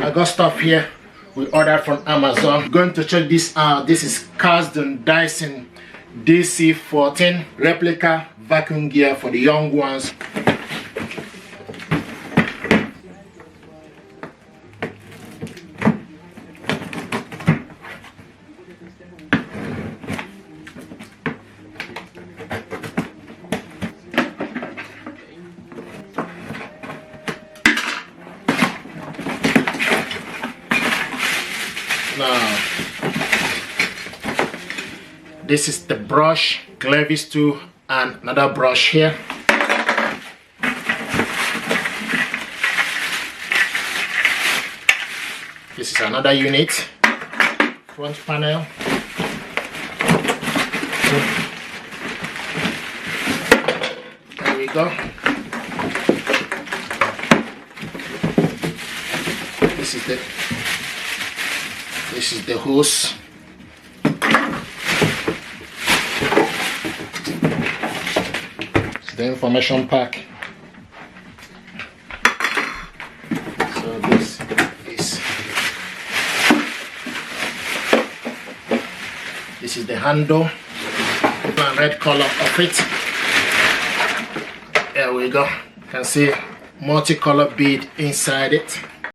I got stuff here we ordered from Amazon. Going to check this out. This is Casdon Dyson DC14 replica vacuum gear for the young ones. Now, this is the brush, clevis tool, and another brush here. This is another unit, front panel. There we go. This is the hose. It's the information pack. So this is the handle, and red color of it. There we go. You can see multicolor bead inside it.